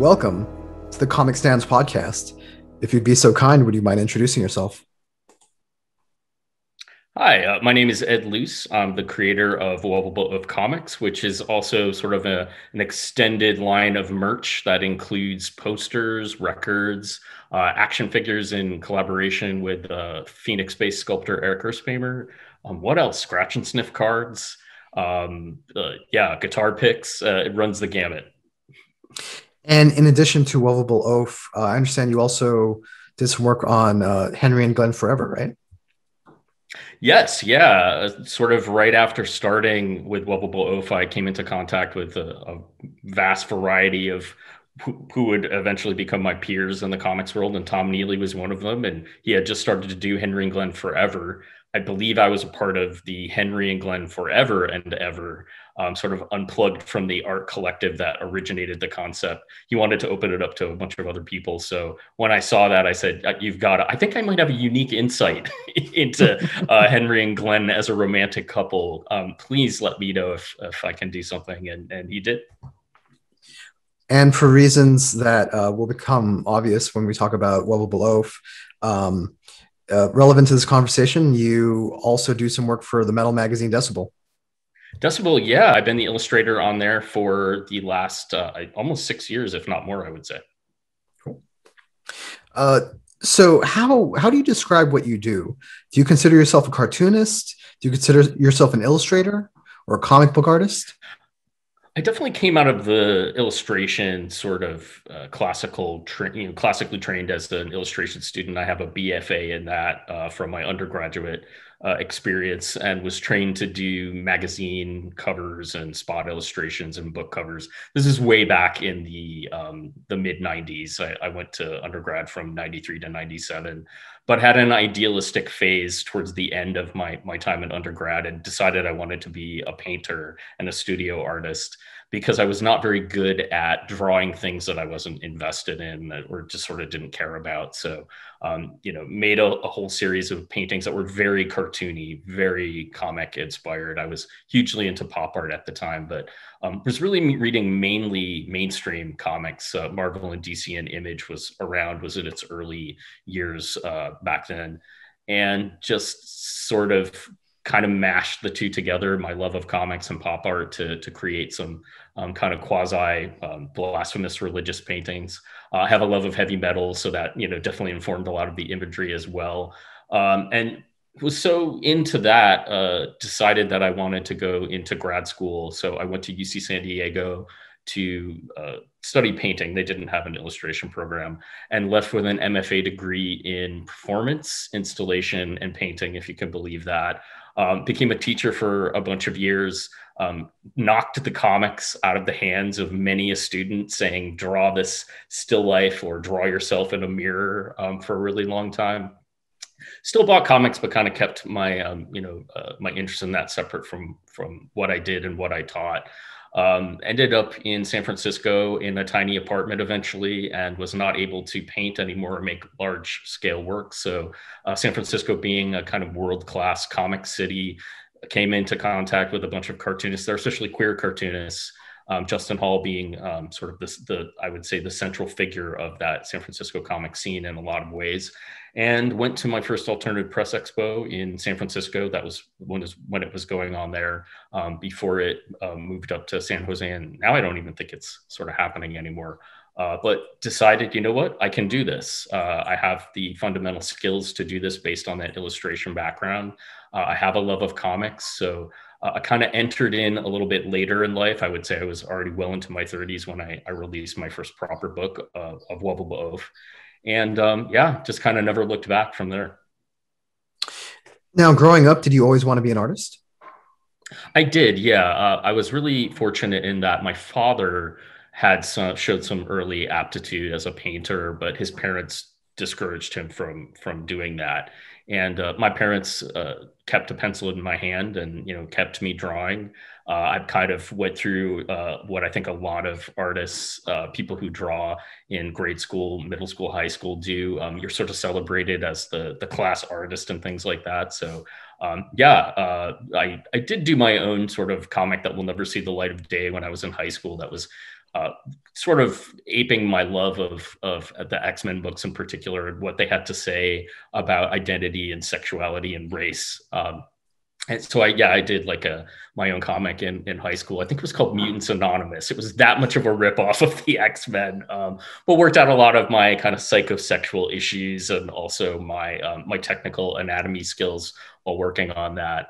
Welcome to the Comic Stands podcast. If you'd be so kind, would you mind introducing yourself? Hi, my name is Ed Luce. I'm the creator of Wobble of Comics, which is also sort of an extended line of merch that includes posters, records, action figures in collaboration with Phoenix-based sculptor Eric Erspamer. What else? Scratch and sniff cards. Yeah, guitar picks. It runs the gamut. And in addition to Lovable Oaf, I understand you also did some work on Henry and Glenn Forever, right? Yes, yeah. Sort of right after starting with Lovable Oaf, I came into contact with a vast variety of who would eventually become my peers in the comics world, and Tom Neely was one of them. And he had just started to do Henry and Glenn Forever. I believe I was a part of the Henry and Glenn Forever and Ever, sort of unplugged from the art collective that originated the concept. He wanted to open it up to a bunch of other people. So when I saw that, I said, "You've got to." I think I might have a unique insight into Henry and Glenn as a romantic couple. Please let me know if I can do something, and he did. And for reasons that will become obvious when we talk about Lovable Oaf, relevant to this conversation, you also do some work for the metal magazine Decibel. Decibel, yeah, I've been the illustrator on there for the last almost 6 years, if not more, I would say. Cool. So how do you describe what you do? Do you consider yourself a cartoonist? Do you consider yourself an illustrator or a comic book artist? I definitely came out of the illustration sort of classically trained as an illustration student. I have a BFA in that from my undergraduate experience, and was trained to do magazine covers and spot illustrations and book covers. This is way back in the mid '90s. I went to undergrad from '93 to '97, but had an idealistic phase towards the end of my time in undergrad, and decided I wanted to be a painter and a studio artist, because I was not very good at drawing things that I wasn't invested in or just sort of didn't care about. So, made a whole series of paintings that were very cartoony, very comic inspired. I was hugely into pop art at the time, but was really reading mainly mainstream comics. Marvel and DC and Image was in its early years back then, and just sort of kind of mashed the two together, my love of comics and pop art, to create some kind of quasi blasphemous religious paintings. I have a love of heavy metal, so that definitely informed a lot of the imagery as well. And was so into that, decided that I wanted to go into grad school. So I went to UC San Diego to study painting. They didn't have an illustration program, and left with an MFA degree in performance, installation, and painting, if you can believe that. Became a teacher for a bunch of years, knocked the comics out of the hands of many a student, saying, draw this still life or draw yourself in a mirror, for a really long time. Still bought comics, but kind of kept my, my interest in that separate from what I did and what I taught. Ended up in San Francisco in a tiny apartment eventually, and was not able to paint anymore or make large scale work. So San Francisco, being a kind of world-class comic city, came into contact with a bunch of cartoonists there, especially queer cartoonists. Justin Hall being sort of I would say, the central figure of that San Francisco comic scene in a lot of ways. And went to my first alternative press expo in San Francisco. That was when it was going on there, before it moved up to San Jose. And now I don't even think it's sort of happening anymore. But decided, you know what, I can do this. I have the fundamental skills to do this based on that illustration background. I have a love of comics. So I kind of entered in a little bit later in life. I would say I was already well into my 30s when I released my first proper book of Wobble Oaf. And just kind of never looked back from there. Now, growing up, did you always want to be an artist? I did, yeah. I was really fortunate in that my father showed some early aptitude as a painter, but his parents discouraged him from doing that. And my parents kept a pencil in my hand, and kept me drawing. I kind of went through what I think a lot of artists, people who draw in grade school, middle school, high school do. You're sort of celebrated as the class artist and things like that. So I did do my own sort of comic that will never see the light of day when I was in high school. That was uh, sort of aping my love of the X-Men books in particular, and what they had to say about identity and sexuality and race. And so I did like my own comic in high school. I think it was called Mutants Anonymous. It was that much of a ripoff of the X-Men, but worked out a lot of my kind of psychosexual issues and also my technical anatomy skills while working on that.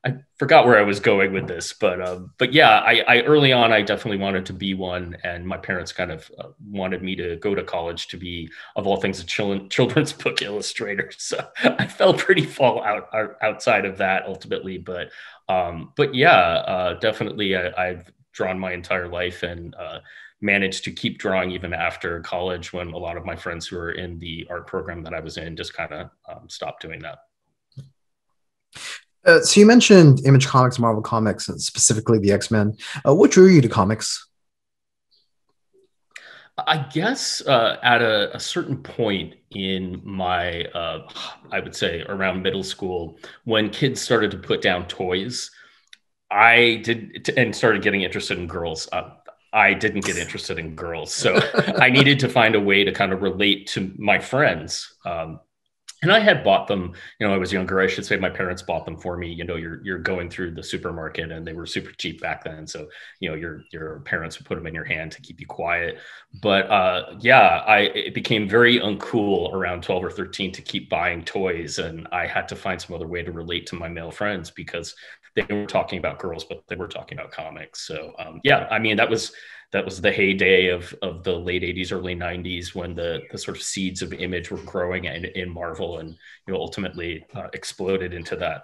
I forgot where I was going with this, but yeah, I early on I definitely wanted to be one, and my parents kind of wanted me to go to college to be, of all things, a children's book illustrator. So I fell pretty far outside of that ultimately, but yeah, definitely I've drawn my entire life and managed to keep drawing even after college, when a lot of my friends who were in the art program that I was in just kind of stopped doing that. So you mentioned Image Comics, Marvel Comics, and specifically the X-Men. What drew you to comics? I guess at a certain point in my, I would say around middle school, when kids started to put down toys, I did and started getting interested in girls. I didn't get interested in girls, so I needed to find a way to kind of relate to my friends. And I had bought them, I was younger. I should say my parents bought them for me. You're going through the supermarket, and they were super cheap back then. So, your parents would put them in your hand to keep you quiet. But yeah, it became very uncool around 12 or 13 to keep buying toys. And I had to find some other way to relate to my male friends, because they were talking about girls, but they were talking about comics. So yeah, I mean, that was the heyday of the late 80s, early 90s, when the sort of seeds of Image were growing in Marvel, and ultimately exploded into that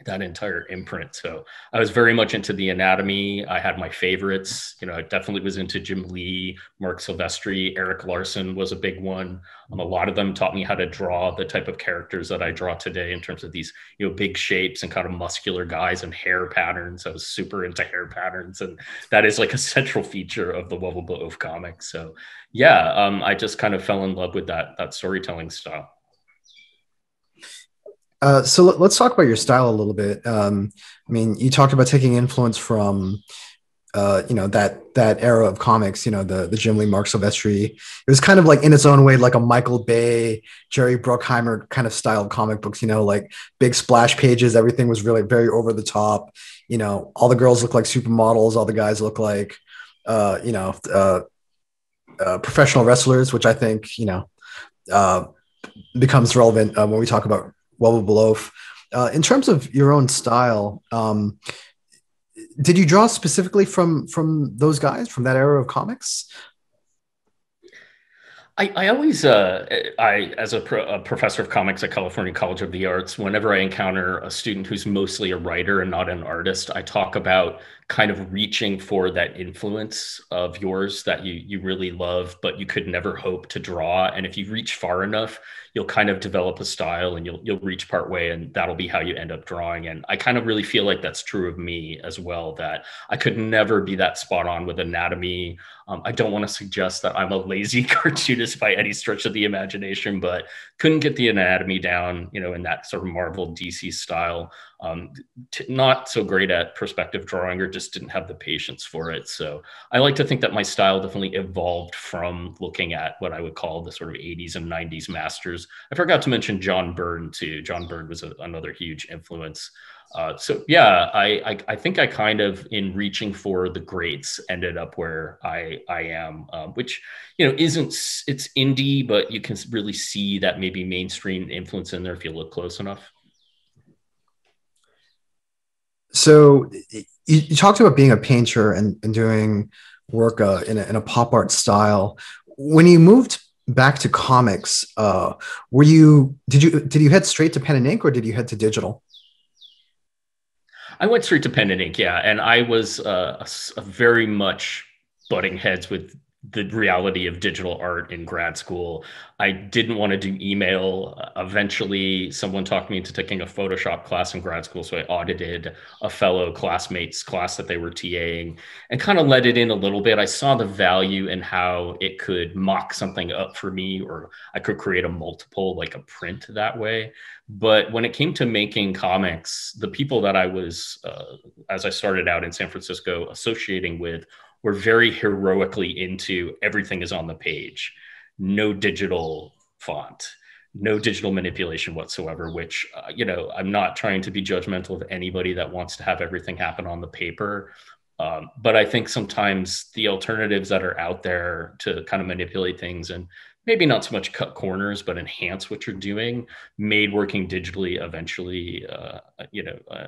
entire imprint. So I was very much into the anatomy. I had my favorites. I definitely was into Jim Lee, Mark Silvestri, Eric Larson was a big one. A lot of them taught me how to draw the type of characters that I draw today, in terms of these, big shapes and kind of muscular guys and hair patterns. I was super into hair patterns, and that is like a central feature of the Lovable Oaf comics. So yeah, I just kind of fell in love with that storytelling style. So let's talk about your style a little bit. I mean, you talked about taking influence from, that era of comics. The Jim Lee, Mark Silvestri. It was kind of like, in its own way, like a Michael Bay, Jerry Bruckheimer kind of styled comic books. Like big splash pages. Everything was really very over the top. All the girls look like supermodels. All the guys look like, professional wrestlers, which I think uh, becomes relevant when we talk about Wobble Below. In terms of your own style, did you draw specifically from those guys from that era of comics? I always, as a professor of comics at California College of the Arts, whenever I encounter a student who's mostly a writer and not an artist, I talk about kind of reaching for that influence of yours that you really love, but you could never hope to draw. And if you reach far enough, you'll kind of develop a style, and you'll reach part way, and that'll be how you end up drawing. And I kind of really feel like that's true of me as well, that I could never be that spot on with anatomy. I don't want to suggest that I'm a lazy cartoonist by any stretch of the imagination, but couldn't get the anatomy down, in that sort of Marvel DC style. Not so great at perspective drawing, or just didn't have the patience for it. So I like to think that my style definitely evolved from looking at what I would call the sort of 80s and 90s masters. I forgot to mention John Byrne too. John Byrne was another huge influence. So yeah, I think I kind of, in reaching for the greats, ended up where I am, which isn't, it's indie, but you can really see that maybe mainstream influence in there if you look close enough. So you talked about being a painter and doing work in a pop art style. When you moved back to comics, did you head straight to pen and ink, or did you head to digital? I went straight to pen and ink, yeah, and I was a very much butting heads with the reality of digital art in grad school. I didn't want to do email. Eventually, someone talked me into taking a Photoshop class in grad school, so I audited a fellow classmate's class that they were TAing and kind of let it in a little bit. I saw the value in how it could mock something up for me, or I could create a multiple, like a print that way. But when it came to making comics, the people that I was, as I started out in San Francisco, associating with we're very heroically into everything is on the page, no digital font, no digital manipulation whatsoever, which, I'm not trying to be judgmental of anybody that wants to have everything happen on the paper. But I think sometimes the alternatives that are out there to kind of manipulate things and maybe not so much cut corners, but enhance what you're doing, made working digitally eventually,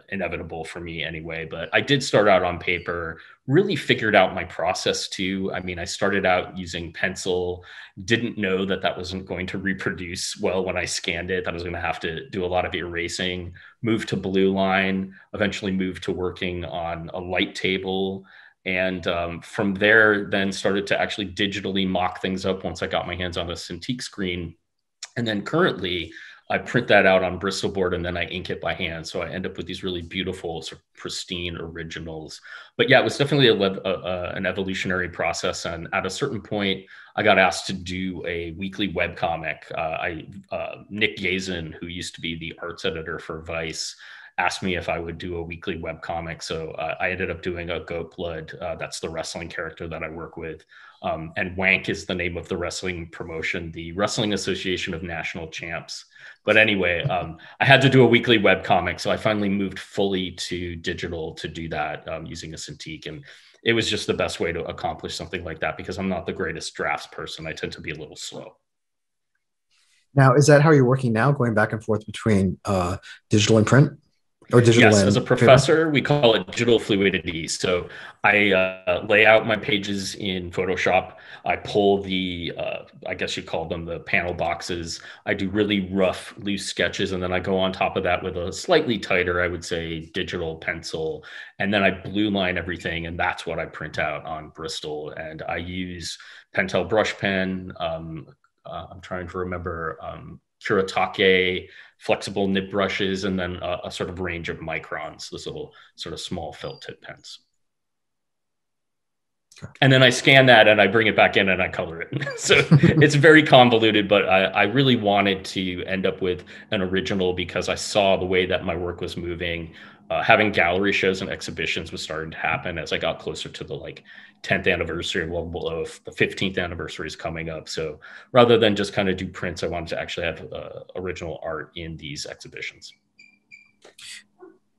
inevitable for me anyway. But I did start out on paper, really figured out my process too. I mean, I started out using pencil, didn't know that that wasn't going to reproduce well when I scanned it, that I was going to have to do a lot of erasing, moved to blue line, eventually moved to working on a light table, and from there then started to actually digitally mock things up once I got my hands on a Cintiq screen. And then currently I print that out on Bristol board and then I ink it by hand, so I end up with these really beautiful sort of pristine originals. But yeah, it was definitely an evolutionary process, and at a certain point I got asked to do a weekly webcomic. Nick Yazin, who used to be the arts editor for Vice, asked me if I would do a weekly webcomic. So I ended up doing a Goat Blood. That's the wrestling character that I work with. And WANK is the name of the wrestling promotion, the Wrestling Association of National Champs. But anyway, I had to do a weekly webcomic. So I finally moved fully to digital to do that using a Cintiq. And it was just the best way to accomplish something like that because I'm not the greatest drafts person. I tend to be a little slow. Now, is that how you're working now, going back and forth between digital and print? Or digital. Yes, as a professor, we call it digital fluidity. So I lay out my pages in Photoshop. I pull I guess you call them the panel boxes. I do really rough, loose sketches, and then I go on top of that with a slightly tighter, I would say, digital pencil. And then I blue line everything, and that's what I print out on Bristol. And I use Pentel brush pen. I'm trying to remember Kuretake flexible nib brushes, and then a sort of range of microns, those little sort of small felt tip pens. And then I scan that and I bring it back in and I color it. So it's very convoluted, but I really wanted to end up with an original because I saw the way that my work was moving. Having gallery shows and exhibitions was starting to happen as I got closer to the 10th anniversary of Lovable Oath. The 15th anniversary is coming up. So rather than just kind of do prints, I wanted to actually have original art in these exhibitions.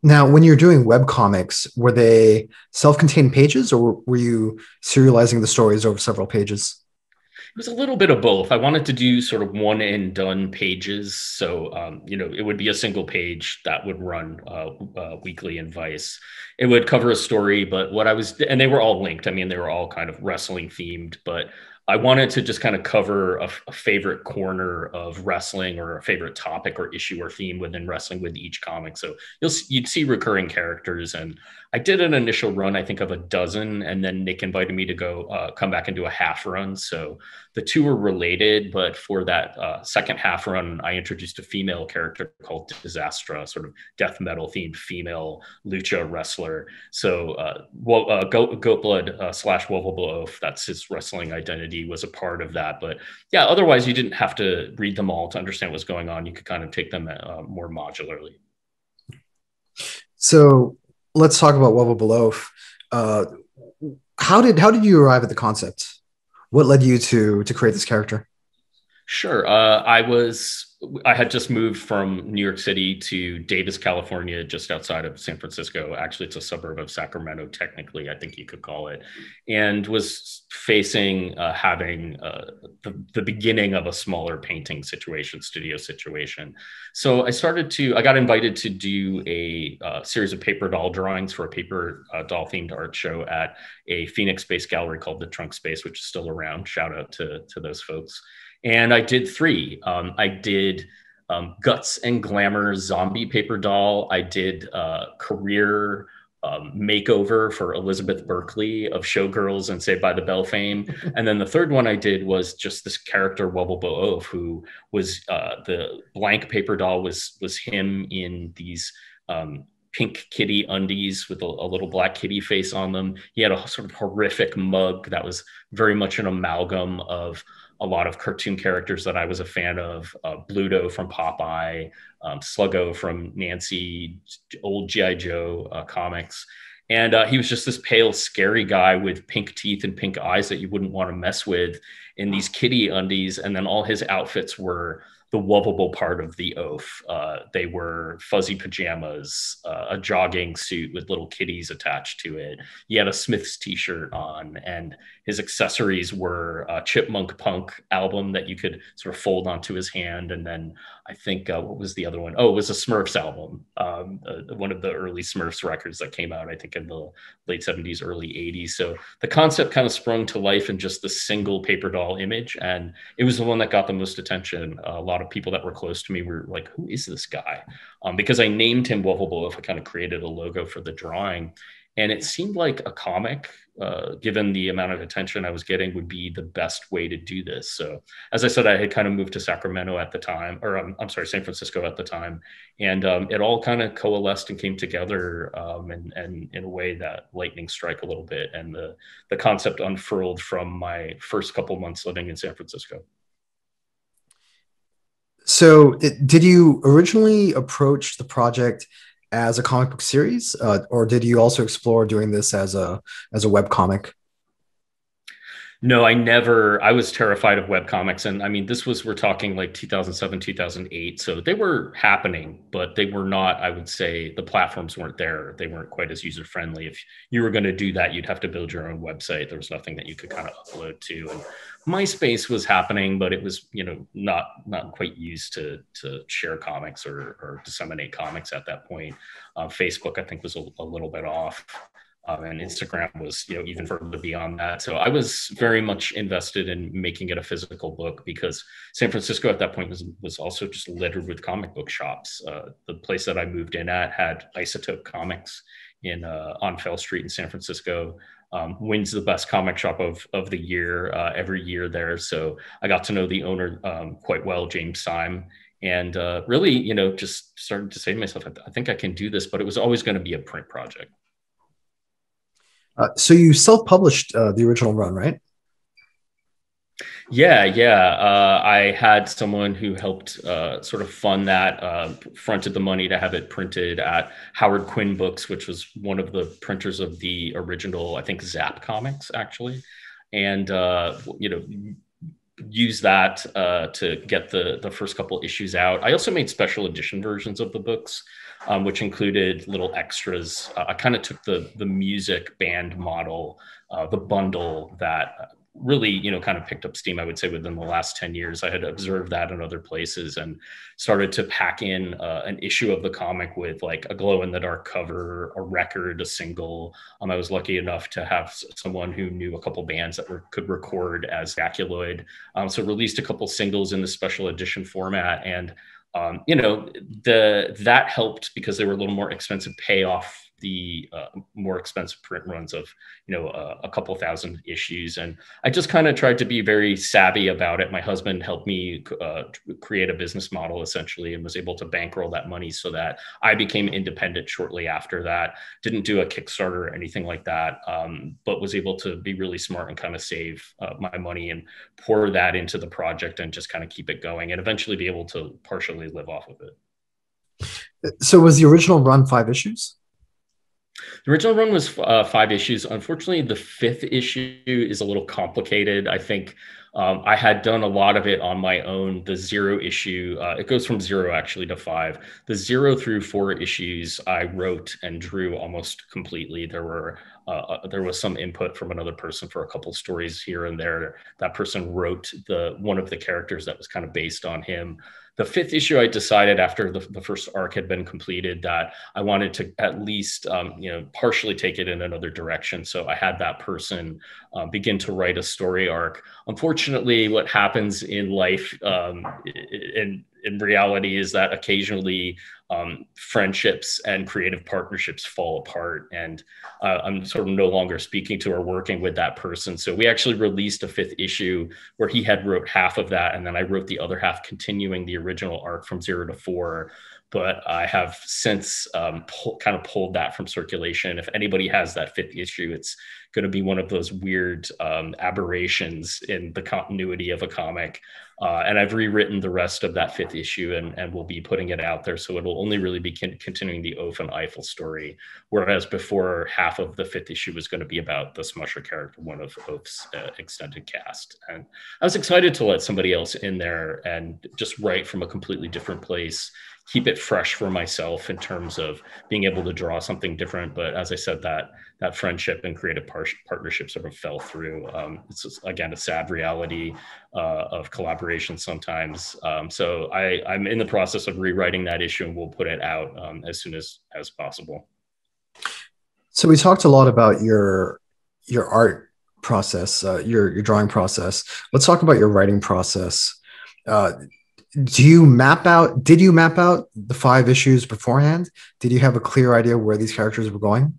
Now, when you're doing web comics, were they self-contained pages or were you serializing the stories over several pages? It was a little bit of both. I wanted to do sort of one and done pages. So, it would be a single page that would run weekly in Vice. It would cover a story, but and they were all linked. I mean, they were all kind of wrestling themed, but I wanted to just kind of cover a favorite corner of wrestling or a favorite topic or issue or theme within wrestling with each comic. So you'd see recurring characters. And I did an initial run, I think, of a dozen, and then Nick invited me to go come back and do a half run. So the two were related, but for that second half run, I introduced a female character called Disastra, sort of death metal themed female lucha wrestler. So Goat Blood / Lovable Oath, that's his wrestling identity, was a part of that. But yeah, otherwise you didn't have to read them all to understand what's going on. You could kind of take them more modularly. So let's talk about Lovable Oath. How did you arrive at the concept? What led you to create this character? Sure. I had just moved from New York City to Davis, California, just outside of San Francisco. Actually, it's a suburb of Sacramento, technically, I think you could call it, and was facing having the beginning of a smaller painting studio situation. So I got invited to do a series of paper doll drawings for a paper doll themed art show at a Phoenix-based gallery called The Trunk Space, which is still around. Shout out to those folks. And I did three. I did Guts and Glamour zombie paper doll. I did career makeover for Elizabeth Berkley of Showgirls and Saved by the Bell fame. And then the third one I did was just this character, Lovable Oath, who was the blank paper doll was him in these pink kitty undies with a little black kitty face on them. He had a sort of horrific mug that was very much an amalgam of a lot of cartoon characters that I was a fan of, Bluto from Popeye, Sluggo from Nancy, old G.I. Joe comics. And he was just this pale, scary guy with pink teeth and pink eyes that you wouldn't want to mess with in these kitty undies. And then all his outfits were the lovable part of the oaf. They were fuzzy pajamas, a jogging suit with little kitties attached to it. He had a Smiths t-shirt on, and his accessories were a Chipmunk Punk album that you could sort of fold onto his hand. And then I think, what was the other one? Oh, it was a Smurfs album, one of the early Smurfs records that came out, I think, in the late 70s, early 80s. So the concept kind of sprung to life in just the single paper doll image. And it was the one that got the most attention. A lot of people that were close to me were like, who is this guy? Because I named him Lovable if I kind of created a logo for the drawing. And it seemed like a comic, given the amount of attention I was getting, would be the best way to do this. So, as I said, I had kind of moved to Sacramento at the time, or I'm sorry, San Francisco at the time. And it all kind of coalesced and came together, and in a way that lightning strike a little bit. And the concept unfurled from my first couple months living in San Francisco. So, did you originally approach the project as a comic book series, or did you also explore doing this as a web comic? No, I never. I was terrified of web comics, and I mean, we're talking like 2007, 2008. So they were happening, but they were not. I would say the platforms weren't there. They weren't quite as user friendly. If you were going to do that, you'd have to build your own website. There was nothing that you could kind of upload to. And MySpace was happening, but it was, not quite used to share comics or disseminate comics at that point. Facebook, I think, was a little bit off. And Instagram was, even further beyond that. So I was very much invested in making it a physical book, because San Francisco at that point was also just littered with comic book shops. The place that I moved in at had Isotope Comics on Fell Street in San Francisco. Wins the best comic shop of the year every year there. So I got to know the owner quite well, James Syme. And really, just started to say to myself, I think I can do this, but it was always going to be a print project. So you self-published the original run, right? Yeah. I had someone who helped sort of fund that, fronted the money to have it printed at Howard Quinn Books, which was one of the printers of the original, I think, Zap Comics, actually. And, use that to get the first couple issues out. I also made special edition versions of the books, which included little extras. I kind of took the music band model, the bundle that really, kind of picked up steam, I would say, within the last 10 years. I had observed that in other places and started to pack in an issue of the comic with like a glow in the dark cover, a record, a single. I was lucky enough to have someone who knew a couple bands that could record as Vaculoid. So released a couple singles in the special edition format. And that helped because they were a little more expensive, pay off the more expensive print runs of a couple thousand issues. And I just kind of tried to be very savvy about it. My husband helped me create a business model essentially, and was able to bankroll that money so that I became independent shortly after that. Didn't do a Kickstarter or anything like that, but was able to be really smart and kind of save my money and pour that into the project and just kind of keep it going and eventually be able to partially live off of it. So was the original run 5 issues? The original run was 5 issues. Unfortunately, the 5th issue is a little complicated. I think I had done a lot of it on my own. The 0 issue, it goes from 0 actually to 5. The 0 through 4 issues I wrote and drew almost completely. There was some input from another person for a couple stories here and there. That person wrote one of the characters that was kind of based on him. The 5th issue, I decided after the first arc had been completed that I wanted to at least, partially take it in another direction. So I had that person begin to write a story arc. Unfortunately, what happens in life, in reality, is that occasionally friendships and creative partnerships fall apart, and I'm sort of no longer speaking to or working with that person. So we actually released a 5th issue where he had wrote half of that, and then I wrote the other half, continuing the original arc from 0 to 4. But I have since kind of pulled that from circulation. If anybody has that 5th issue, it's going to be one of those weird aberrations in the continuity of a comic. And I've rewritten the rest of that 5th issue, and we'll be putting it out there. So it'll only really be continuing the Oaf and Eiffel story, whereas before, half of the 5th issue was going to be about the Smusher character, one of Oaf's extended cast. And I was excited to let somebody else in there and just write from a completely different place, keep it fresh for myself in terms of being able to draw something different. But as I said, that friendship and creative partnership sort of fell through. It's just, again, a sad reality of collaboration sometimes. So I'm in the process of rewriting that issue, and we'll put it out as soon as possible. So we talked a lot about your art process, your drawing process. Let's talk about your writing process. Did you map out the 5 issues beforehand? Did you have a clear idea where these characters were going?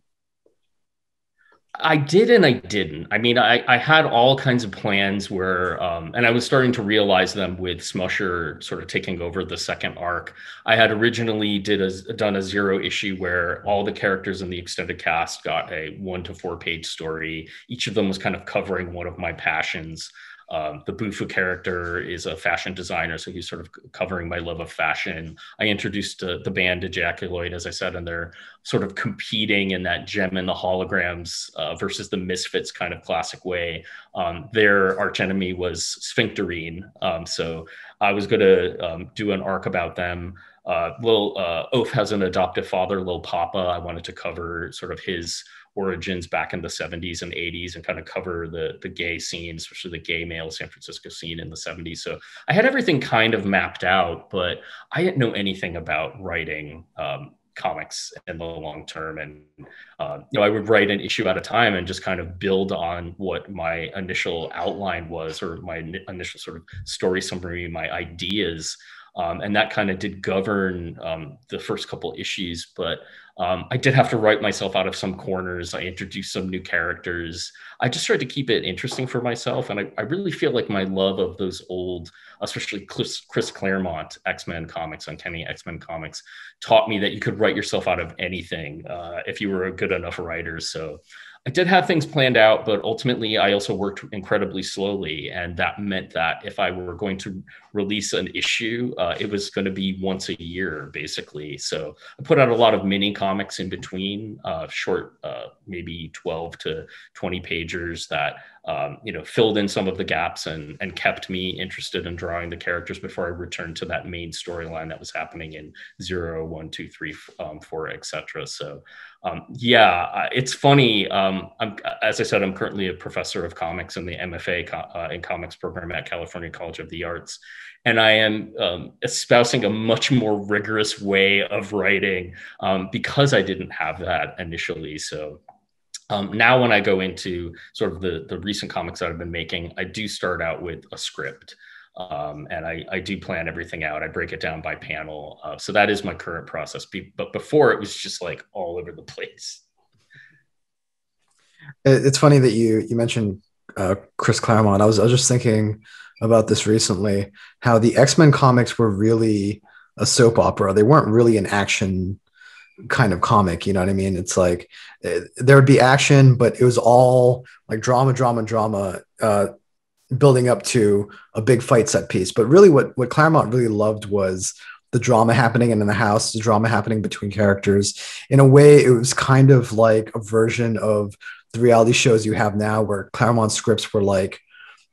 I did and I didn't. I mean, I had all kinds of plans where, and I was starting to realize them with Smusher sort of taking over the second arc. I had originally done a 0 issue where all the characters in the extended cast got a 1 to 4 page story. Each of them was kind of covering one of my passions. The Bufu character is a fashion designer, so he's sort of covering my love of fashion. I introduced the band Ejaculoid, as I said, and they're sort of competing in that Gem and the Holograms versus the Misfits kind of classic way. Their archenemy was Sphincterine, so I was going to do an arc about them. Oaf has an adoptive father, Lil Papa. I wanted to cover sort of his origins back in the 70s and 80s and kind of cover the gay scene, especially the gay male San Francisco scene in the 70s. So I had everything kind of mapped out, but I didn't know anything about writing comics in the long term. And, I would write an issue at a time and just kind of build on what my initial outline was, or my initial sort of story summary, my ideas. And that kind of did govern the first couple issues, but I did have to write myself out of some corners. I introduced some new characters. I just tried to keep it interesting for myself. And I really feel like my love of those old, especially Chris Claremont X-Men comics, Uncanny X-Men comics, taught me that you could write yourself out of anything if you were a good enough writer. So I did have things planned out, but ultimately I also worked incredibly slowly. And that meant that if I were going to release an issue, it was going to be once a year, basically. So I put out a lot of mini comics in between, short, maybe 12 to 20 pagers that, filled in some of the gaps and kept me interested in drawing the characters before I returned to that main storyline that was happening in 0, 1, 2, 3, 4, etc. So it's funny. As I said, I'm currently a professor of comics in the MFA in comics program at California College of the Arts. And I am espousing a much more rigorous way of writing because I didn't have that initially. So now when I go into sort of the recent comics that I've been making, I do start out with a script. And I do plan everything out. I break it down by panel. So that is my current process. But before, it was just like all over the place. It's funny that you mentioned Chris Claremont. I was just thinking about this recently, how the X-Men comics were really a soap opera. They weren't really an action kind of comic, you know what I mean? It's like there would be action, but it was all like drama, building up to a big fight set piece. But really what Claremont really loved was the drama happening in the house, the drama happening between characters. In a way, it was kind of like a version of the reality shows you have now, where Claremont scripts were like,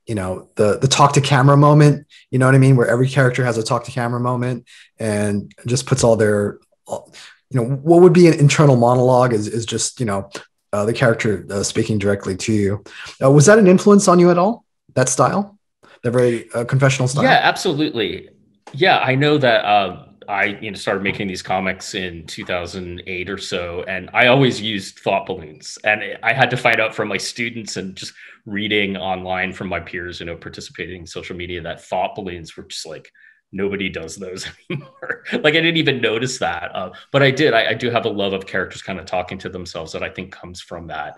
the talk to camera moment, you know what I mean? Where every character has a talk to camera moment and just puts all their, what would be an internal monologue is just, the character speaking directly to you. Was that an influence on you at all? That style, the very confessional style? Yeah, absolutely. Yeah, I know that I started making these comics in 2008 or so, and I always used thought balloons. And I had to find out from my students and just reading online from my peers, participating in social media, that thought balloons were just like, nobody does those anymore. Like I didn't even notice that, but I did. I do have a love of characters kind of talking to themselves that I think comes from that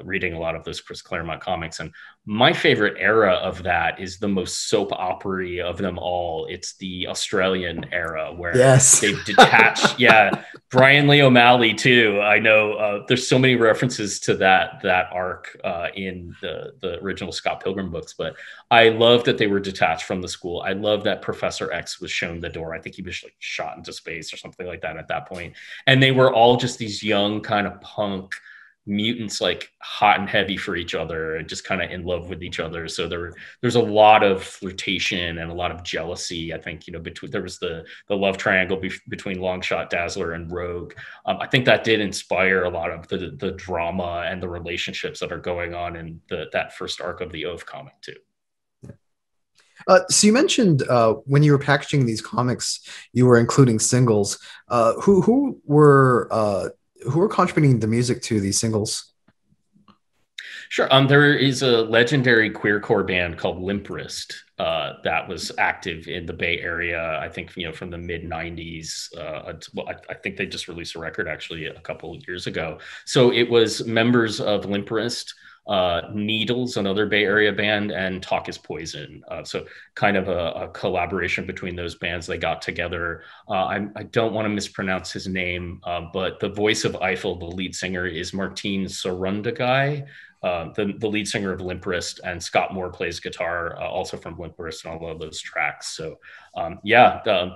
reading a lot of those Chris Claremont comics. And my favorite era of that is the most soap opera-y of them all. It's the Australian era where yes. they've detached. Yeah, Brian Lee O'Malley too. I know there's so many references to that arc in the original Scott Pilgrim books, but I love that they were detached from the school. I love that Professor X was shown the door. I think he was like shot into space or something like that at that point, and they were all just these young kind of punk mutants, like hot and heavy for each other and just kind of in love with each other. So there's a lot of flirtation and a lot of jealousy. I think, between, there was the love triangle between Longshot, Dazzler, and Rogue. I think that did inspire a lot of the drama and the relationships that are going on in that first arc of the Oath comic too. So you mentioned when you were packaging these comics, you were including singles. Who were contributing the music to these singles? Sure. There is a legendary queercore band called Limp Wrist that was active in the Bay Area. I think from the mid '90s. I think they just released a record actually a couple of years ago. So it was members of Limp Wrist, Needles, another Bay Area band, and Talk Is Poison. So kind of a collaboration between those bands. They got together. I don't want to mispronounce his name, but the voice of Eiffel, the lead singer, is Martin Sarundagai, the lead singer of Limp Wrist, and Scott Moore plays guitar, also from Limp Wrist, on all of those tracks. So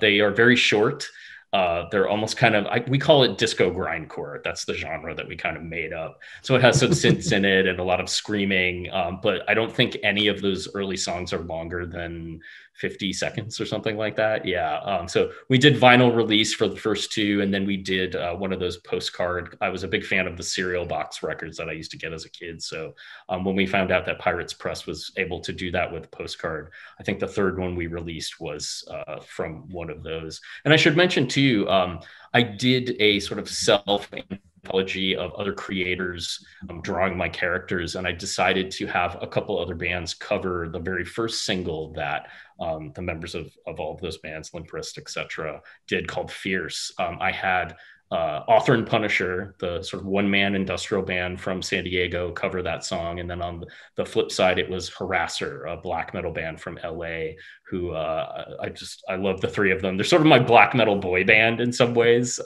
they are very short. They're almost kind of, we call it disco grindcore. That's the genre that we kind of made up. So it has some synths in it and a lot of screaming, but I don't think any of those early songs are longer than 50 seconds or something like that. Yeah. So we did vinyl release for the first two, and then we did one of those postcard. I was a big fan of the cereal box records that I used to get as a kid. So when we found out that Pirates Press was able to do that with postcard, I think the third one we released was from one of those. And I should mention too, I did a sort of self anthology of other creators drawing my characters, and I decided to have a couple other bands cover the very first single that the members of all of those bands, Limp Wrist, etc., did, called Fierce. I had Author and Punisher, the sort of one-man industrial band from San Diego, cover that song. And then on the flip side, it was Harasser, a black metal band from LA, who I love the three of them. They're sort of my black metal boy band in some ways.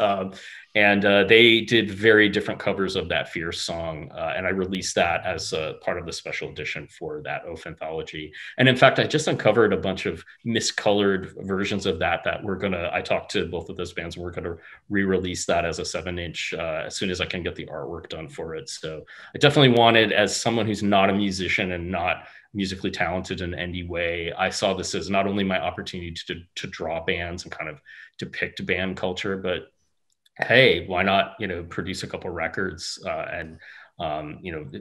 And they did very different covers of that Fierce song. And I released that as a part of the special edition for that Oath anthology. And in fact, I just uncovered a bunch of miscolored versions of that I talked to both of those bands, and we're going to re-release that as a 7-inch as soon as I can get the artwork done for it. So I definitely wanted, as someone who's not a musician and not musically talented in any way, I saw this as not only my opportunity to draw bands and kind of depict band culture, but hey, why not, produce a couple records and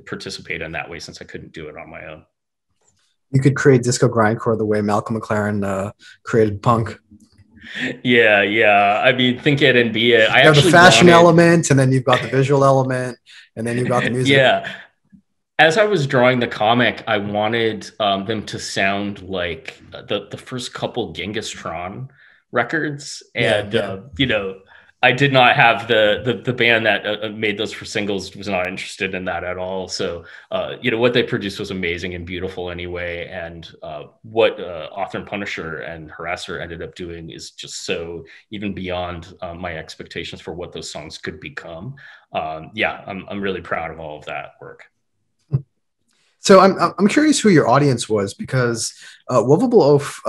participate in that way, since I couldn't do it on my own. You could create disco grindcore the way Malcolm McLaren created punk. Yeah. I mean, think it and be it. You have the fashion element, and then you've got the visual element, and then you've got the music. Yeah. As I was drawing the comic, I wanted them to sound like the first couple Genghis Tron records, and I did not have the band that made those for singles was not interested in that at all. So what they produced was amazing and beautiful anyway. And what Author and Punisher and Harasser ended up doing is just so even beyond my expectations for what those songs could become. I'm really proud of all of that work. So I'm curious who your audience was, because Woevable Oath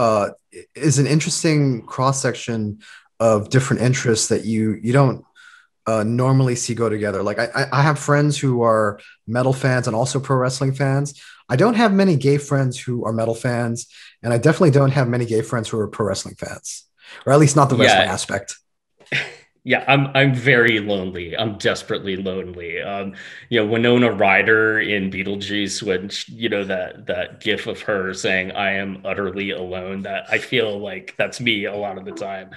is an interesting cross section of different interests that you don't normally see go together. Like I have friends who are metal fans and also pro wrestling fans. I don't have many gay friends who are metal fans, and I definitely don't have many gay friends who are pro wrestling fans, or at least not the wrestling aspect. Yeah, I'm very lonely. I'm desperately lonely. Winona Ryder in Beetlejuice, when that gif of her saying "I am utterly alone," that I feel like that's me a lot of the time.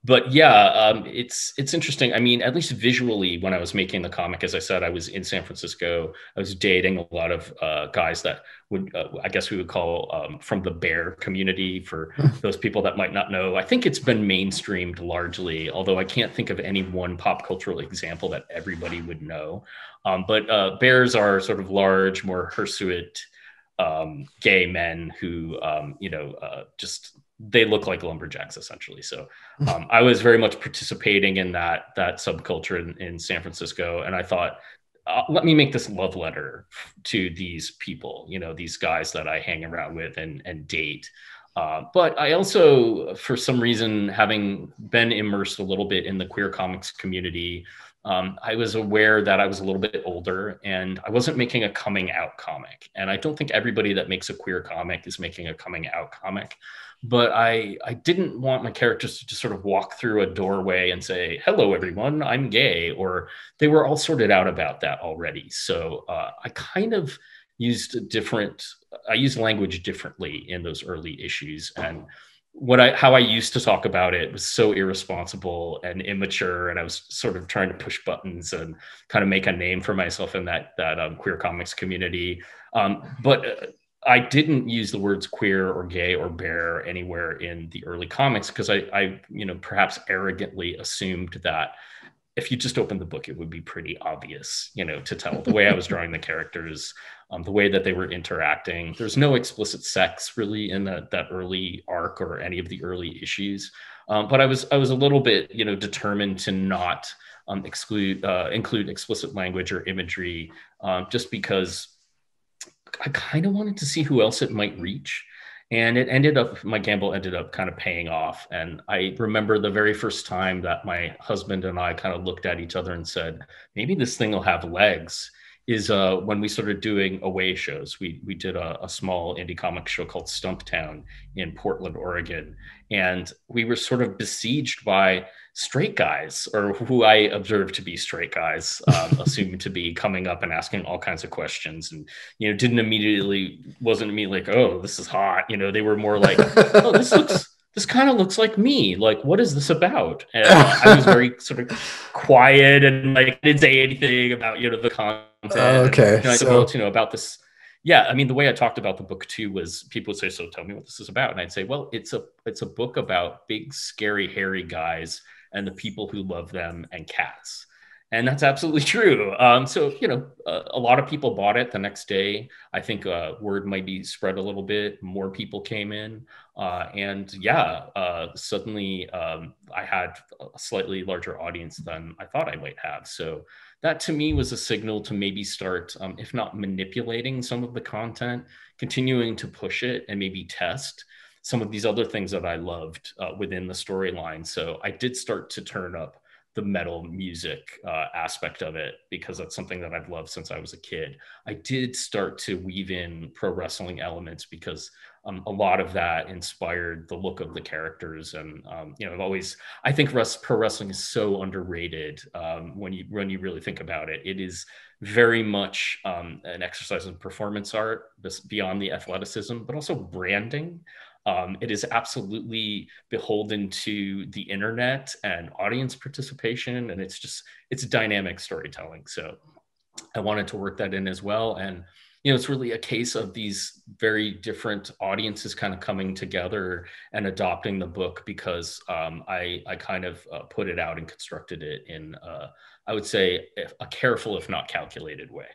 It's interesting. I mean, at least visually, when I was making the comic, as I said, I was in San Francisco. I was dating a lot of guys that would, I guess we would call from the bear community, for those people that might not know. I think it's been mainstreamed largely, although I can't think of any one pop cultural example that everybody would know. But bears are sort of large, more hirsute gay men who, just they look like lumberjacks essentially. So I was very much participating in that subculture in San Francisco, and I thought, let me make this love letter to these people, these guys that I hang around with and date. But I also, for some reason, having been immersed a little bit in the queer comics community, I was aware that I was a little bit older and I wasn't making a coming out comic. And I don't think everybody that makes a queer comic is making a coming out comic. But I didn't want my characters to just sort of walk through a doorway and say, hello, everyone, I'm gay. Or they were all sorted out about that already. So I kind of used language differently in those early issues. And how I used to talk about it was so irresponsible and immature, and I was sort of trying to push buttons and kind of make a name for myself in that queer comics community. But I didn't use the words queer or gay or bear anywhere in the early comics because I perhaps arrogantly assumed that if you just opened the book, it would be pretty obvious, to tell the way I was drawing the characters, the way that they were interacting. There's no explicit sex really in that early arc or any of the early issues. But I was a little bit, determined to not include explicit language or imagery, just because I kind of wanted to see who else it might reach. And my gamble ended up kind of paying off. And I remember the very first time that my husband and I kind of looked at each other and said, maybe this thing will have legs, is when we started doing away shows. We did a small indie comic show called Stumptown in Portland, Oregon. And we were sort of besieged by straight guys, or who I observed to be straight guys, assumed to be coming up and asking all kinds of questions, and wasn't immediately like, oh, this is hot. They were more like, oh, this kind of looks like me. Like, what is this about? And I was very sort of quiet and like didn't say anything about the content. Okay, and I told about this. Yeah, I mean, the way I talked about the book too was people would say, so tell me what this is about. And I'd say, well, it's a book about big, scary, hairy guys and the people who love them and cats. And that's absolutely true. So, a lot of people bought it the next day. I think word might be spread a little bit. More people came in. Suddenly I had a slightly larger audience than I thought I might have. So that to me was a signal to maybe start, if not manipulating some of the content, continuing to push it and maybe test some of these other things that I loved within the storyline. So I did start to turn up the metal music aspect of it, because that's something that I've loved since I was a kid. I did start to weave in pro wrestling elements because a lot of that inspired the look of the characters. And, I think pro wrestling is so underrated when you really think about it. It is very much an exercise in performance art beyond the athleticism, but also branding. It is absolutely beholden to the internet and audience participation, and it's dynamic storytelling. So I wanted to work that in as well. And, it's really a case of these very different audiences kind of coming together and adopting the book, because I kind of put it out and constructed it in, I would say, a careful, if not calculated way.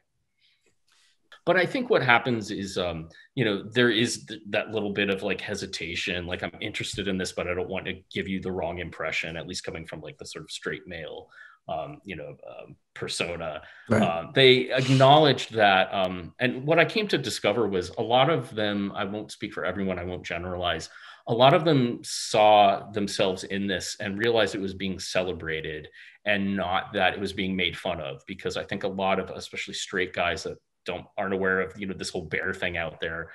But I think what happens is, there is that little bit of like hesitation, like I'm interested in this, but I don't want to give you the wrong impression, at least coming from like the sort of straight male, persona. Right. They acknowledged that. And what I came to discover was a lot of them, I won't speak for everyone, I won't generalize. A lot of them saw themselves in this and realized it was being celebrated and not that it was being made fun of, because I think a lot of, especially straight guys that aren't aware of this whole bear thing out there,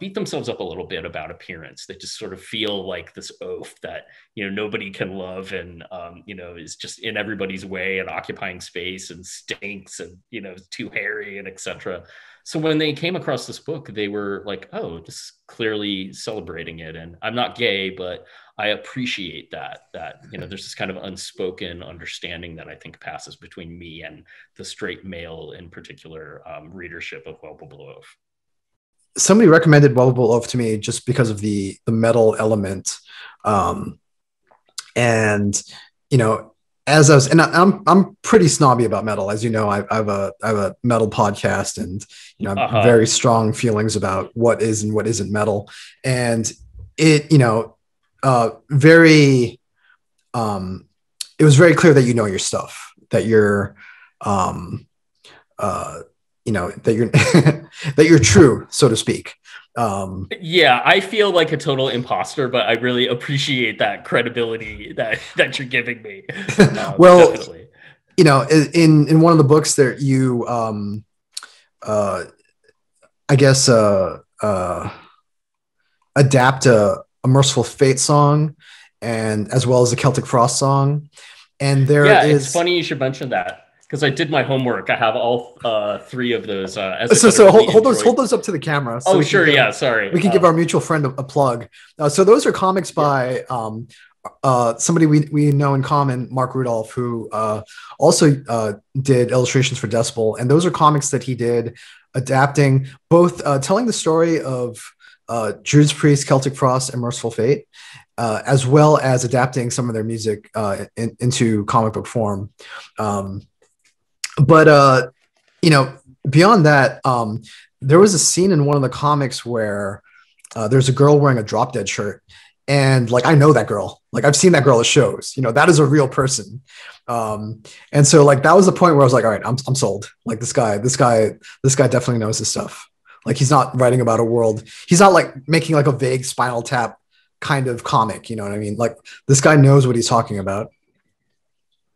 beat themselves up a little bit about appearance. They just sort of feel like this oaf that nobody can love, and is just in everybody's way and occupying space and stinks and is too hairy and etc. So when they came across this book, they were like, oh, this is clearly celebrating it. And I'm not gay, but I appreciate that there's this kind of unspoken understanding that I think passes between me and the straight male, in particular, readership of Well Below Oaf. Somebody recommended Well Below Oaf to me just because of the metal element. As I was, and I'm pretty snobby about metal, as you know. I have a metal podcast, and I have very strong feelings about what is and what isn't metal. And it, very it was very clear that you know your stuff, that you're um, uh, that you're that you're true, so to speak. Yeah, I feel like a total imposter, but I really appreciate that credibility that you're giving me. Well, Definitely. in one of the books there, you uh, I guess adapt a Merciful Fate song, and as well as a Celtic Frost song, and there Yeah, it's is. funny you should mention that because I did my homework. I have all three of those. As I said, I So really hold enjoyed. those up to the camera so Oh, sure. Yeah, sorry. we can give our mutual friend a plug. So those are comics Yeah, by somebody we know in common, Mark Rudolph, who also did illustrations for Decibel, and those are comics that he did adapting both telling the story of Judas Priest, Celtic Frost, and Merciful Fate, as well as adapting some of their music into comic book form. Um, but you know, beyond that, there was a scene in one of the comics where there's a girl wearing a Drop Dead shirt, and like I know that girl, like I've seen that girl at shows. That is a real person. And so like that was the point where I was like, all right, I'm sold. Like this guy definitely knows his stuff. Like he's not writing about a world. He's not like making like a vague Spinal Tap kind of comic. You know what I mean? Like this guy knows what he's talking about.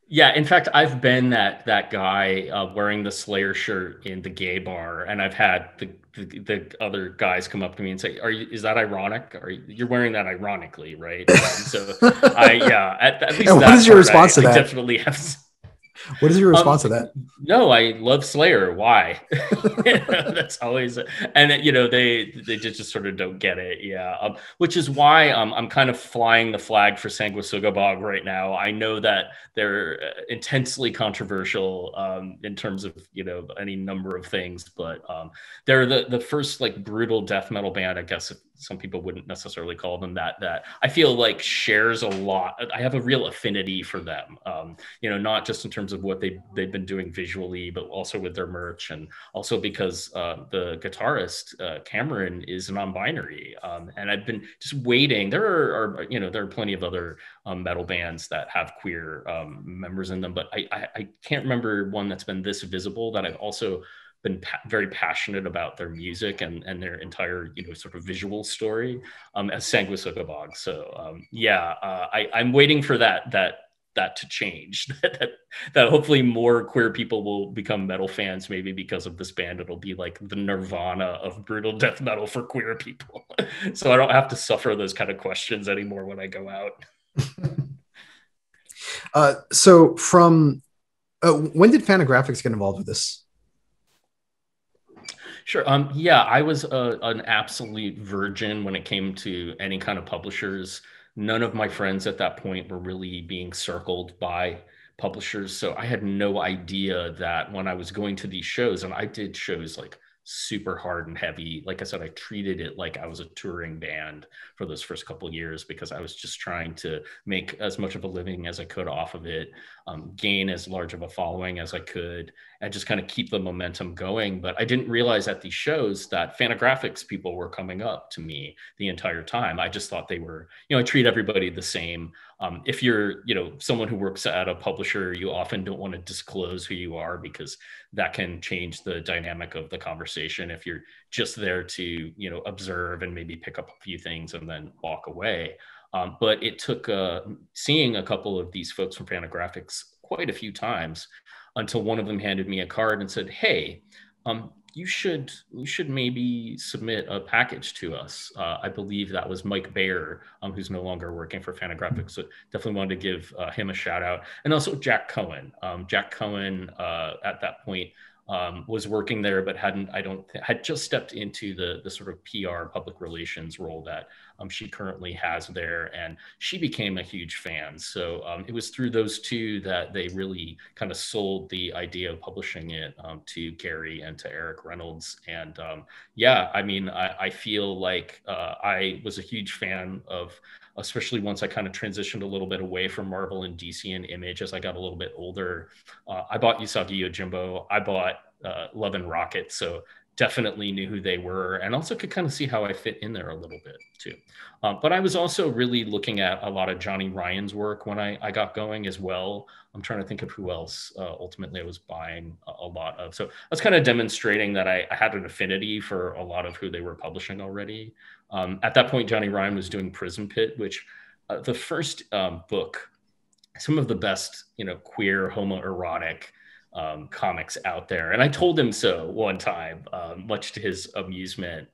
yeah. In fact, I've been that guy wearing the Slayer shirt in the gay bar, and I've had the other guys come up to me and say, "Are you? Is that ironic? You're wearing that ironically, right?" So I yeah, at least And what that is your part, response to I that? definitely have. What is your Um, response to that? no, I love Slayer. Why? That's always, and they just sort of don't get it. Yeah, which is why I'm kind of flying the flag for Sanguisugabog right now. I know that they're intensely controversial in terms of any number of things, but they're the first like brutal death metal band, I guess. If some people wouldn't necessarily call them that I feel like shares a lot. I have a real affinity for them. Not just in terms of what they've been doing visually, but also with their merch, and also because the guitarist Cameron is non-binary, and I've been just waiting. There are plenty of other metal bands that have queer members in them, but I can't remember one that's been this visible that I've also been very passionate about their music and their entire sort of visual story as Sanguisugabog. So I'm waiting for that to change. that hopefully more queer people will become metal fans, maybe because of this band. It'll be like the Nirvana of brutal death metal for queer people. So I don't have to suffer those kind of questions anymore when I go out. So from when did Fantagraphics get involved with this? Sure. Yeah, I was an absolute virgin when it came to any kind of publishers. None of my friends at that point were really being circled by publishers. So I had no idea that when I was going to these shows, and I did shows like super hard and heavy. Like I said, I treated it like I was a touring band for those first couple of years because I was just trying to make as much of a living as I could off of it, gain as large of a following as I could, and just kind of keep the momentum going. But I didn't realize at these shows that Fantagraphics people were coming up to me the entire time. I just thought they were, I treat everybody the same. If you're, someone who works at a publisher, you often don't want to disclose who you are because that can change the dynamic of the conversation. If you're just there to, observe and maybe pick up a few things and then walk away. But it took seeing a couple of these folks from Fantagraphics quite a few times until one of them handed me a card and said, "Hey, you should maybe submit a package to us." I believe that was Mike Bayer, who's no longer working for Fantagraphics. So definitely wanted to give him a shout out, and also Jack Cohen. Jack Cohen at that point was working there, but had just stepped into the sort of PR public relations role that she currently has there, and she became a huge fan. So it was through those two that they really kind of sold the idea of publishing it to Gary and to Eric Reynolds. And I feel like I was a huge fan of, especially once I kind of transitioned a little bit away from Marvel and DC and Image as I got a little bit older. I bought Usagi Yojimbo. I bought Love and Rocket. So definitely knew who they were, and also could kind of see how I fit in there a little bit too. But I was also really looking at a lot of Johnny Ryan's work when I got going as well. I'm trying to think of who else ultimately I was buying a lot of. So I was kind of demonstrating that I had an affinity for a lot of who they were publishing already. At that point, Johnny Ryan was doing Prison Pit, which the first book, some of the best, queer homoerotic comics out there. And I told him so one time, much to his amusement,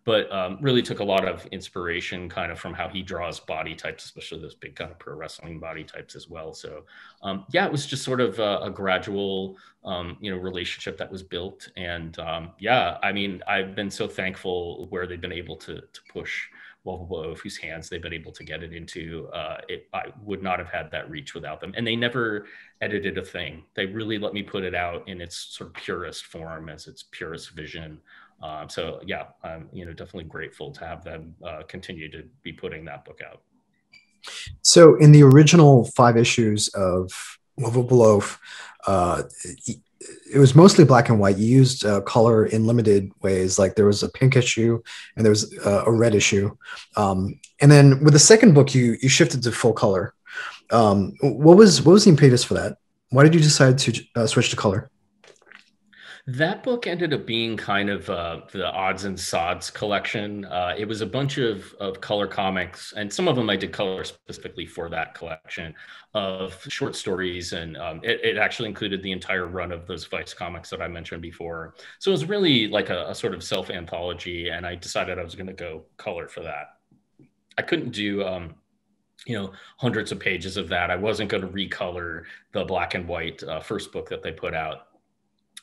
but really took a lot of inspiration kind of from how he draws body types, especially those big kind of pro wrestling body types as well. So yeah, it was just sort of a gradual, relationship that was built. And yeah, I mean, I've been so thankful where they've been able to push Lovable Oaf, whose hands they've been able to get it into. I would not have had that reach without them. And they never edited a thing. They really let me put it out in its sort of purest form, as its purest vision. So yeah, I'm definitely grateful to have them continue to be putting that book out. So in the original 5 issues of Lovable Loaf, it was mostly black and white. You used color in limited ways, like there was a pink issue and there was a red issue, and then with the second book, you shifted to full color. What was the impetus for that? Why did you decide to switch to color? That book ended up being kind of the odds and sods collection. It was a bunch of color comics, and some of them I did color specifically for that collection of short stories. And it actually included the entire run of those Vice comics that I mentioned before. So it was really like a sort of self anthology, and I decided I was going to go color for that. I couldn't do hundreds of pages of that. I wasn't going to recolor the black and white first book that they put out,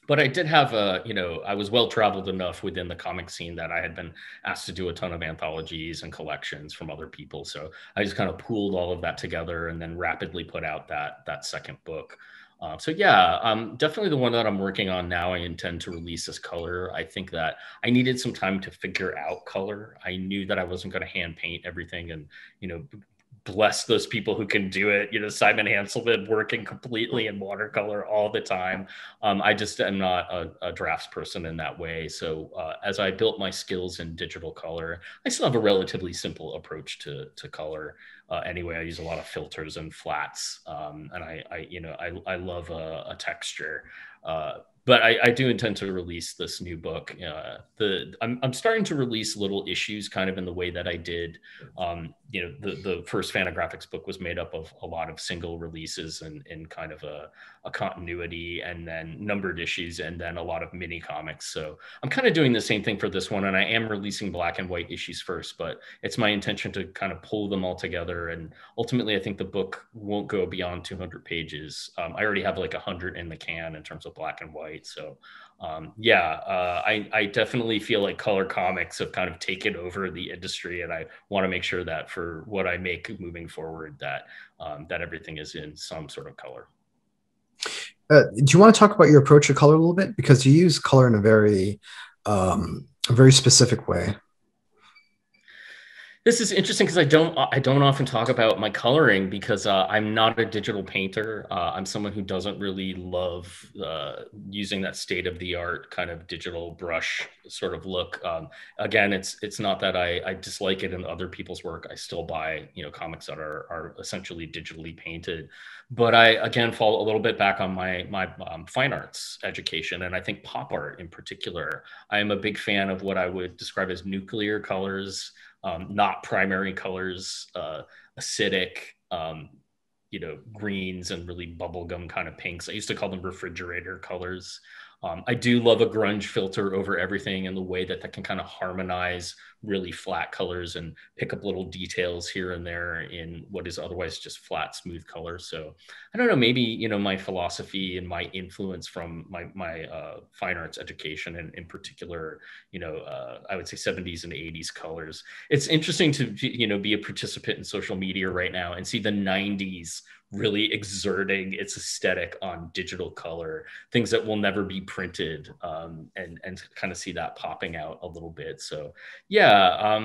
but I did have I was well traveled enough within the comic scene that I had been asked to do a ton of anthologies and collections from other people. So I just kind of pooled all of that together and then rapidly put out that second book. So yeah, definitely the one that I'm working on now. I intend to release as color. I think that I needed some time to figure out color. I knew that I wasn't going to hand paint everything, and bless those people who can do it. Simon Hanselman working completely in watercolor all the time. I just am not a drafts person in that way. So as I built my skills in digital color, I still have a relatively simple approach to color. Anyway, I use a lot of filters and flats, and I love a texture. But I do intend to release this new book. I'm starting to release little issues, kind of in the way that I did. The first Fantagraphics book was made up of a lot of single releases and in kind of a continuity, and then numbered issues, and then a lot of mini comics. So I'm kind of doing the same thing for this one, and I am releasing black and white issues first. But it's my intention to kind of pull them all together, and ultimately, I think the book won't go beyond 200 pages. I already have like 100 in the can in terms of black and white. So I definitely feel like color comics have kind of taken over the industry, and I want to make sure that for what I make moving forward, that everything is in some sort of color. Do you want to talk about your approach to color a little bit, because you use color in a very specific way? This is interesting because I don't often talk about my coloring, because I'm not a digital painter. I'm someone who doesn't really love using that state of the art kind of digital brush sort of look. Again, it's not that I dislike it in other people's work. I still buy comics that are essentially digitally painted, but I again fall a little bit back on my fine arts education, and I think pop art in particular. I am a big fan of what I would describe as nuclear colors, not primary colors, acidic, greens and really bubblegum kind of pinks. I used to call them refrigerator colors. I do love a grunge filter over everything, and the way that can kind of harmonize really flat colors and pick up little details here and there in what is otherwise just flat, smooth color. So I don't know, maybe, my philosophy and my influence from my fine arts education, and in particular, I would say 70s and 80s colors. It's interesting to, be a participant in social media right now and see the 90s really exerting its aesthetic on digital color, things that will never be printed, and kind of see that popping out a little bit. So yeah,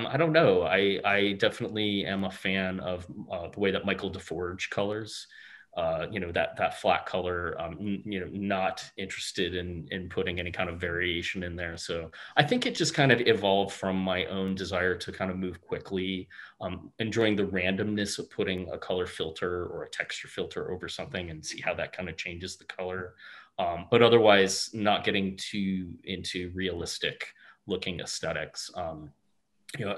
I don't know. I definitely am a fan of the way that Michael DeForge colors. that flat color. Not interested in putting any kind of variation in there. So I think it just kind of evolved from my own desire to kind of move quickly, enjoying the randomness of putting a color filter or a texture filter over something and see how that kind of changes the color. But otherwise, not getting too into realistic looking aesthetics.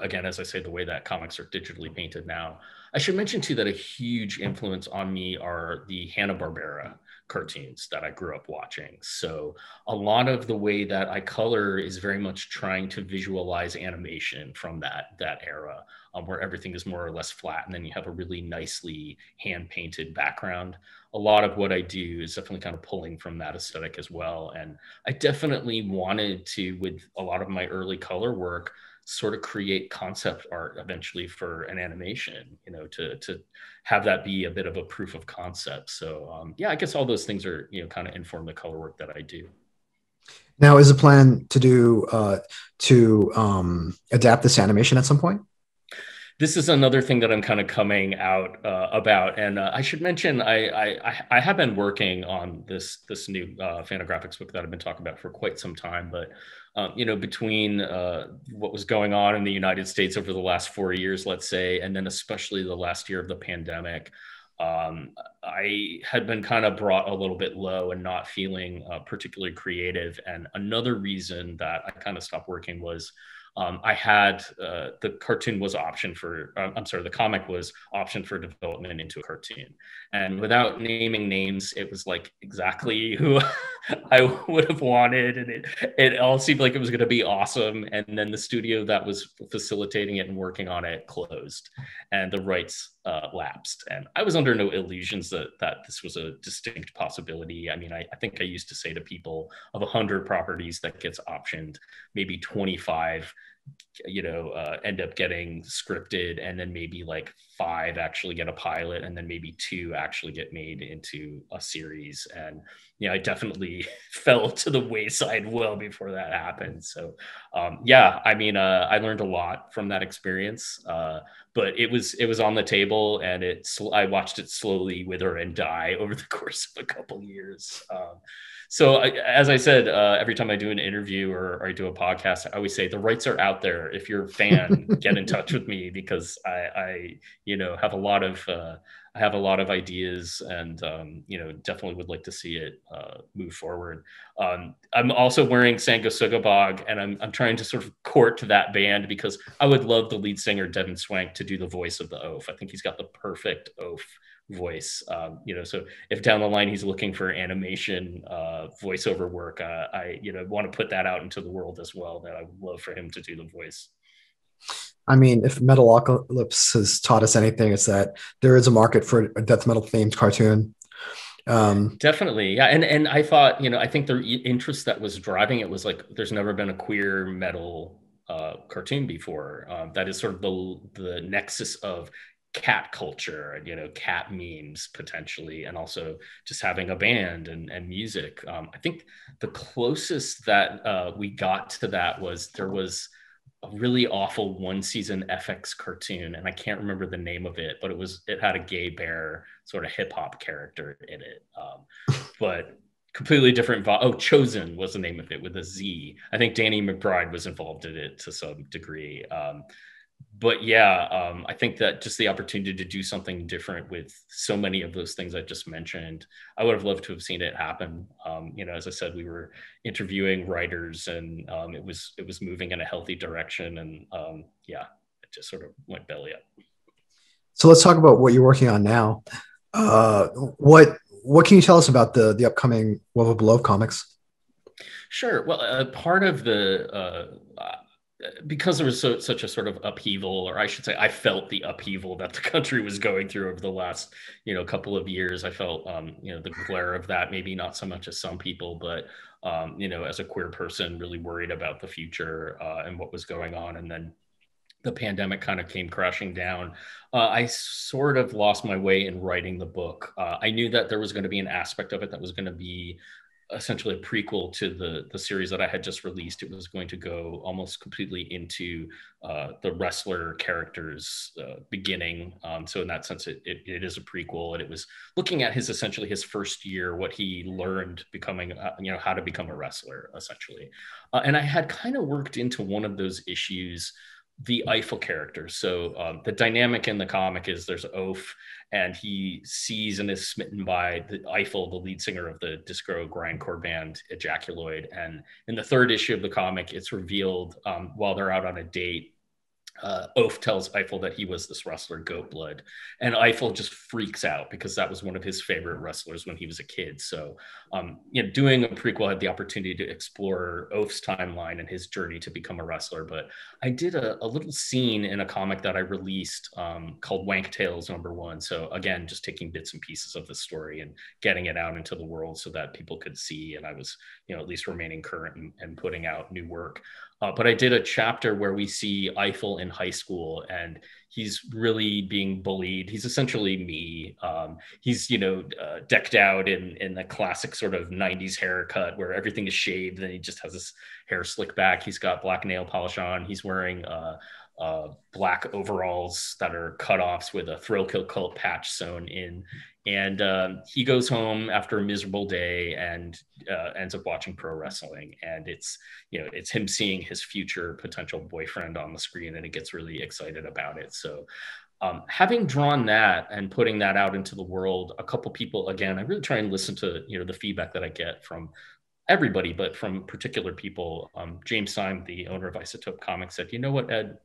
Again, as I say, the way that comics are digitally painted now. I should mention too that a huge influence on me are the Hanna-Barbera cartoons that I grew up watching. So a lot of the way that I color is very much trying to visualize animation from that era, where everything is more or less flat, and then you have a really nicely hand painted background. A lot of what I do is definitely kind of pulling from that aesthetic as well. And I definitely wanted to, with a lot of my early color work, sort of create concept art eventually for an animation, to have that be a bit of a proof of concept. So I guess all those things are, kind of inform the color work that I do. Now, is the plan to do adapt this animation at some point? This is another thing that I'm kind of coming out about, and I should mention I have been working on this new Fantagraphics book that I've been talking about for quite some time. But between what was going on in the United States over the last 4 years, let's say, and then especially the last year of the pandemic, I had been kind of brought a little bit low and not feeling particularly creative. And another reason that I kind of stopped working was I had the cartoon was optioned for, the comic was optioned for development into a cartoon. And without naming names, it was like exactly who I would have wanted. And it all seemed like it was going to be awesome. And then the studio that was facilitating it and working on it closed, and the rights lapsed. And I was under no illusions that this was a distinct possibility. I mean, I think I used to say to people, of 100 properties that gets optioned, maybe 25 end up getting scripted, and then maybe like 5 actually get a pilot, and then maybe 2 actually get made into a series. And I definitely fell to the wayside well before that happened. So I learned a lot from that experience, but it was on the table, and I watched it slowly wither and die over the course of a couple years. As I said, every time I do an interview or I do a podcast, I always say the rights are out there. If you're a fan, get in touch with me, because I have a lot of ideas, and definitely would like to see it move forward. I'm also wearing Sangosuga, and I'm trying to sort of court to that band, because I would love the lead singer Devin Swank to do the voice of the oaf. I think he's got the perfect oaf voice. So if down the line he's looking for animation voiceover work, I want to put that out into the world as well, that I would love for him to do the voice. I mean, if Metalocalypse has taught us anything, it's that there is a market for a death metal themed cartoon. Definitely. Yeah. And I thought, I think the interest that was driving it was like, there's never been a queer metal cartoon before. That is sort of the nexus of cat culture and cat memes potentially, and also just having a band and music. I think the closest that we got to that was, there was a really awful 1-season FX cartoon, and I can't remember the name of it, but it had a gay bear sort of hip-hop character in it, but completely different. Chosen was the name of it, with a Z. I think Danny McBride was involved in it to some degree. I think that just the opportunity to do something different with so many of those things I just mentioned, I would have loved to have seen it happen. As I said, we were interviewing writers, and it was moving in a healthy direction, and it just sort of went belly up. So let's talk about what you're working on now. What can you tell us about the upcoming Web of Below comics? Sure. Well, part of the because there was such a sort of upheaval, or I should say, I felt the upheaval that the country was going through over the last, couple of years. I felt, the glare of that, maybe not so much as some people, but, as a queer person, really worried about the future and what was going on. And then the pandemic kind of came crashing down. I sort of lost my way in writing the book. I knew that there was going to be an aspect of it that was going to be essentially a prequel to the series that I had just released. It was going to go almost completely into the wrestler character's beginning. So in that sense, it is a prequel, and it was looking at his essentially his first year, what he learned becoming, how to become a wrestler, essentially. And I had kind of worked into one of those issues the Eiffel character. So the dynamic in the comic is there's Oaf, and he sees and is smitten by the Eiffel, the lead singer of the disco grindcore band Ejaculoid. And in the third issue of the comic, it's revealed while they're out on a date, Oaf tells Eiffel that he was this wrestler, Goat Blood. And Eiffel just freaks out because that was one of his favorite wrestlers when he was a kid. So, doing a prequel, I had the opportunity to explore Oaf's timeline and his journey to become a wrestler. But I did a little scene in a comic that I released called Wank Tales #1. So, again, just taking bits and pieces of the story and getting it out into the world so that people could see. And I was, at least remaining current and putting out new work. But I did a chapter where we see Eiffel in high school, and he's really being bullied. He's essentially me. He's, decked out in the classic sort of 90s haircut where everything is shaved and he just has his hair slicked back. He's got black nail polish on. He's wearing black overalls that are cutoffs with a Thrill Kill Cult patch sewn in. And he goes home after a miserable day and ends up watching pro wrestling. And it's him seeing his future potential boyfriend on the screen, and he gets really excited about it. So having drawn that and putting that out into the world, a couple people, again, I really try and listen to, the feedback that I get from everybody, but from particular people. James Syme, the owner of Isotope Comics, said, "You know what, Ed?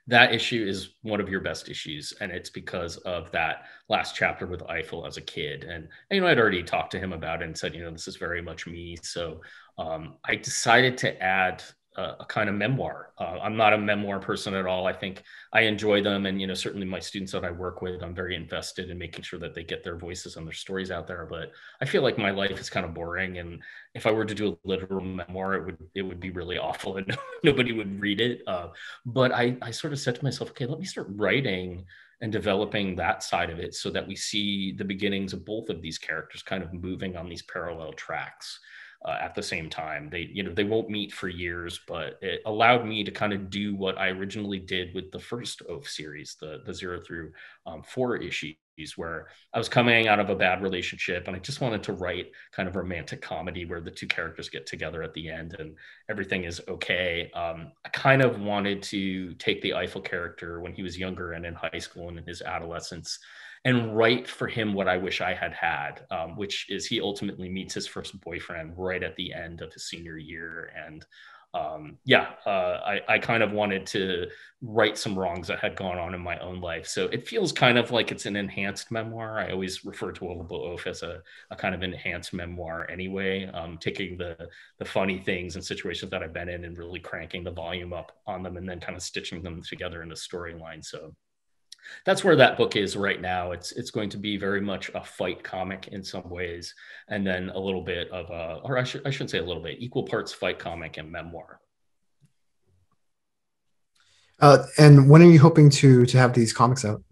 That issue is one of your best issues, and it's because of that last chapter with Eiffel as a kid." And I'd already talked to him about it and said, this is very much me. So I decided to add a kind of memoir. I'm not a memoir person at all. I think I enjoy them, and certainly my students that I work with, I'm very invested in making sure that they get their voices and their stories out there. But I feel like my life is kind of boring, and if I were to do a literal memoir, it would be really awful, and nobody would read it. But I sort of said to myself, okay, let me start writing and developing that side of it so that we see the beginnings of both of these characters kind of moving on these parallel tracks. At the same time, they won't meet for years, but it allowed me to kind of do what I originally did with the first Oaf series, the 0 through 4 issues, where I was coming out of a bad relationship and I just wanted to write kind of romantic comedy where the two characters get together at the end and everything is okay. I kind of wanted to take the Eiffel character when he was younger and in high school and in his adolescence and write for him what I wish I had had, which is he ultimately meets his first boyfriend right at the end of his senior year. And I kind of wanted to right some wrongs that had gone on in my own life. So it feels kind of like it's an enhanced memoir. I always refer to Lovable Oaf as a kind of enhanced memoir anyway, taking the funny things and situations that I've been in and really cranking the volume up on them and then kind of stitching them together in a storyline. So that's where that book is right now. It's going to be very much a fight comic in some ways, and then a little bit of I shouldn't say a little bit, equal parts fight comic and memoir. And when are you hoping to have these comics out?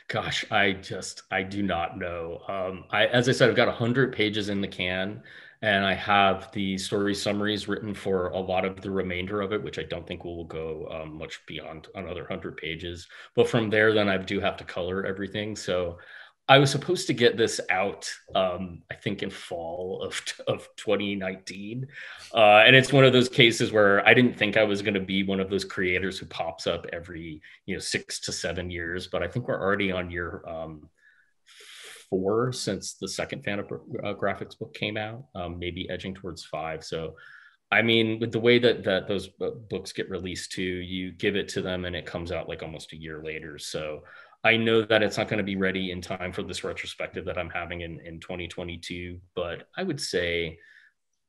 Gosh, I do not know. As I said, I've got 100 pages in the can, and I have the story summaries written for a lot of the remainder of it, which I don't think will go much beyond another 100 pages. But from there, then I do have to color everything. So I was supposed to get this out, I think in fall of 2019. And it's one of those cases where I didn't think I was going to be one of those creators who pops up every, 6 to 7 years. But I think we're already on year 4 since the second Fantagraphics book came out, maybe edging towards 5. So, I mean, with the way that those books get released too, you give it to them and it comes out like almost a year later. So I know that it's not going to be ready in time for this retrospective that I'm having in 2022, but I would say,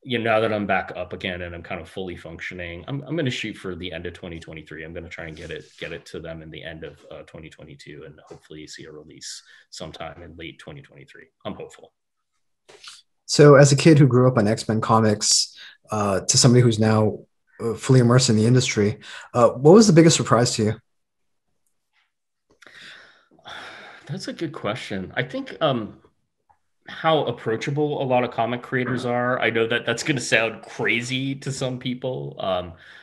now that I'm back up again and I'm kind of fully functioning, I'm going to shoot for the end of 2023. I'm going to try and get it to them in the end of 2022 and hopefully see a release sometime in late 2023. I'm hopeful. So as a kid who grew up on X-Men comics, to somebody who's now fully immersed in the industry, what was the biggest surprise to you? That's a good question. I think how approachable a lot of comic creators are. I know that that's going to sound crazy to some people.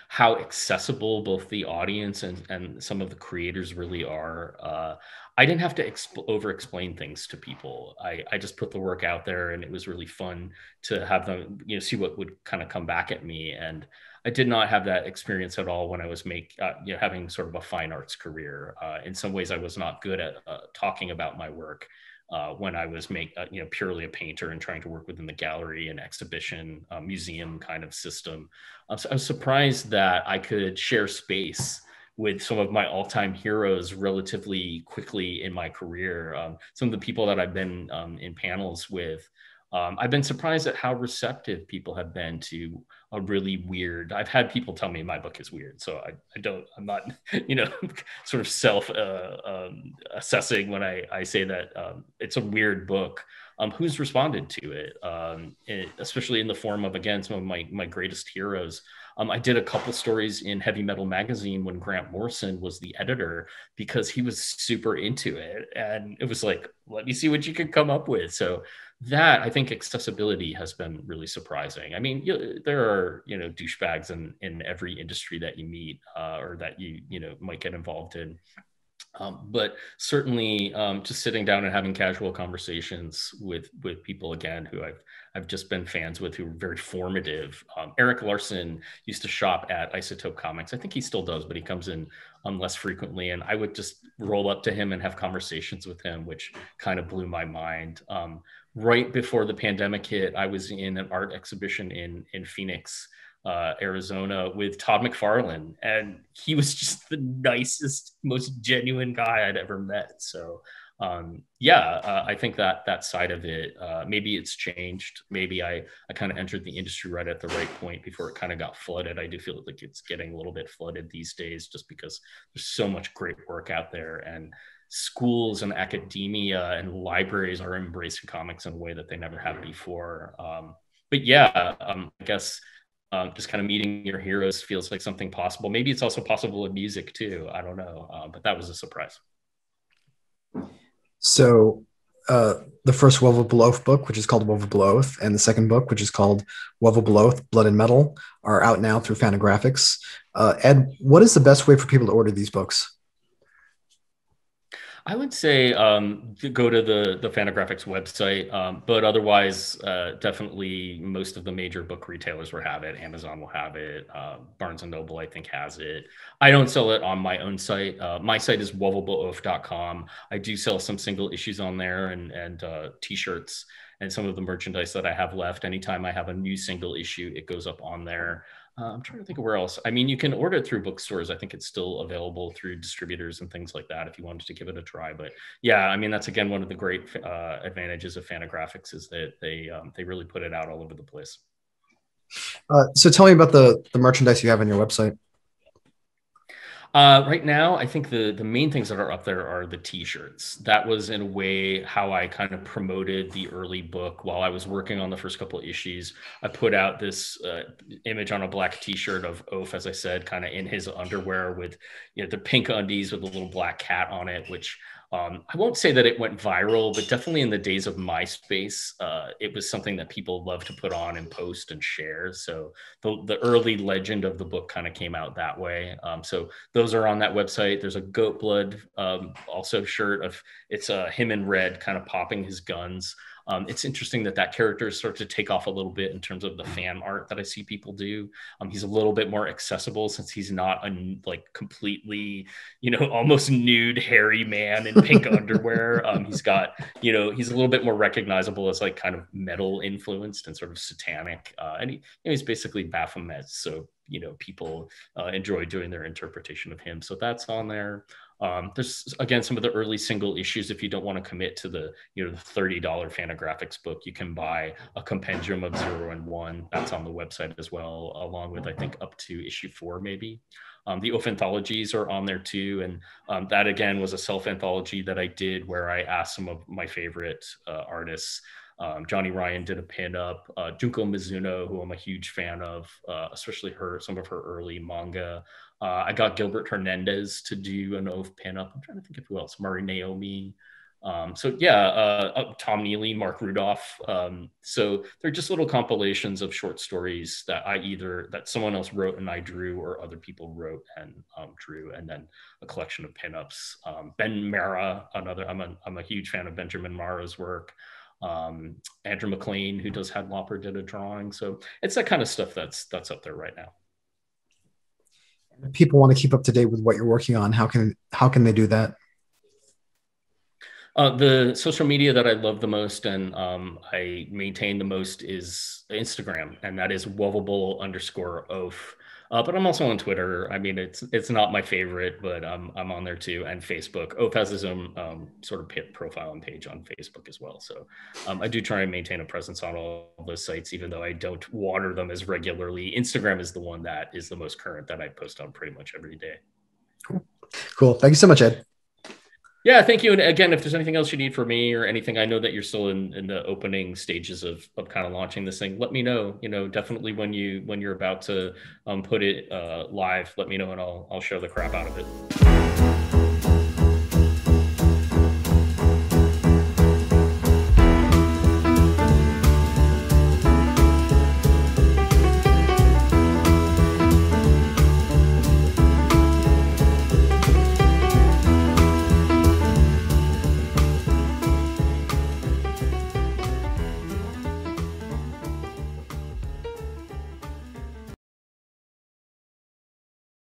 How accessible both the audience and some of the creators really are. I didn't have to over explain things to people. I just put the work out there, and it was really fun to have them, see what would kind of come back at me. And I did not have that experience at all when I was having sort of a fine arts career. In some ways, I was not good at talking about my work when I was purely a painter and trying to work within the gallery and exhibition museum kind of system. So I was surprised that I could share space with some of my all-time heroes relatively quickly in my career. Some of the people that I've been in panels with, I've been surprised at how receptive people have been to a really weird. I've had people tell me my book is weird, so I'm not, sort of self assessing when I say that it's a weird book. Who's responded to it, especially in the form of, again, some of my greatest heroes. I did a couple stories in Heavy Metal Magazine when Grant Morrison was the editor, because he was super into it, and it was like, let me see what you can come up with. So that, I think, accessibility has been really surprising. I mean, there are douchebags in every industry that you meet or that you might get involved in. But certainly, just sitting down and having casual conversations with people, again, who I've just been fans with, who are very formative. Eric Larson used to shop at Isotope Comics. I think he still does, but he comes in less frequently. And I would just roll up to him and have conversations with him, which kind of blew my mind. Right before the pandemic hit, I was in an art exhibition in Phoenix, Arizona, with Todd McFarlane, and he was just the nicest, most genuine guy I'd ever met. So I think that side of it, maybe it's changed. Maybe I kind of entered the industry right at the right point before it kind of got flooded. I do feel like it's getting a little bit flooded these days, just because there's so much great work out there, and schools and academia and libraries are embracing comics in a way that they never have before. I guess just kind of meeting your heroes feels like something possible. Maybe it's also possible in music too. I don't know, but that was a surprise. So the first Wovel Below book, which is called Wovel Below, and the second book, which is called Wovel Below, Blood and Metal, are out now through Fantagraphics. Ed, what is the best way for people to order these books? I would say go to the Fantagraphics website, but otherwise, definitely most of the major book retailers will have it. Amazon will have it. Barnes and Noble, I think, has it. I don't sell it on my own site. My site is wovelbelow.com. I do sell some single issues on there and T-shirts and some of the merchandise that I have left. Anytime I have a new single issue, it goes up on there. I'm trying to think of where else. I mean, you can order it through bookstores. I think it's still available through distributors and things like that if you wanted to give it a try. But yeah, I mean, that's, again, one of the great advantages of Fantagraphics, is that they really put it out all over the place. So tell me about the merchandise you have on your website. Right now, I think the main things that are up there are the T-shirts. That was, in a way, how I kind of promoted the early book. While I was working on the first couple of issues, I put out this image on a black T-shirt of Oaf, as I said, kind of in his underwear with the pink undies with a little black cat on it, which I won't say that it went viral, but definitely in the days of MySpace, it was something that people love to put on and post and share. So the early legend of the book kind of came out that way. So those are on that website. There's a Goat Blood also shirt of, it's him in red kind of popping his guns. It's interesting that character starts to take off a little bit in terms of the fan art that I see people do. He's a little bit more accessible, since he's not like completely, almost nude, hairy man in pink underwear. He's got, he's a little bit more recognizable as like kind of metal influenced and sort of satanic. And he's basically Baphomet. So, people enjoy doing their interpretation of him. So that's on there. There's, again, some of the early single issues. If you don't want to commit to the the $30 Fantagraphics book, you can buy a compendium of 0 and 1. That's on the website as well, along with, I think, up to issue 4 maybe. The Oaf anthologies are on there too, and that, again, was a self-anthology that I did, where I asked some of my favorite artists. Johnny Ryan did a pinup. Junko Mizuno, who I'm a huge fan of, especially some of her early manga. I got Gilbert Hernandez to do an Oaf pinup. I'm trying to think of who else. Mari Naomi. So yeah, Tom Neely, Mark Rudolph. So they're just little compilations of short stories that someone else wrote and I drew, or other people wrote and drew, and then a collection of pinups. Ben Marra, I'm a huge fan of Benjamin Marra's work. Andrew McLean, who does Headlopper, did a drawing. So it's that kind of stuff that's up there right now. If people want to keep up to date with what you're working on, how can they do that? The social media that I love the most and I maintain the most is Instagram, and that is Woveable_oaf. But I'm also on Twitter. I mean, it's not my favorite, but I'm on there too, and Facebook. Oaf has his own sort of pit profile and page on Facebook as well. So I do try and maintain a presence on all those sites, even though I don't water them as regularly. Instagram is the one that is the most current, that I post on pretty much every day. Cool. Thank you so much, Ed. Yeah, thank you. And again, if there's anything else you need from me or anything, I know that you're still in the opening stages of kind of launching this thing. Let me know. Definitely when you're about to put it live, let me know, and I'll show the crap out of it.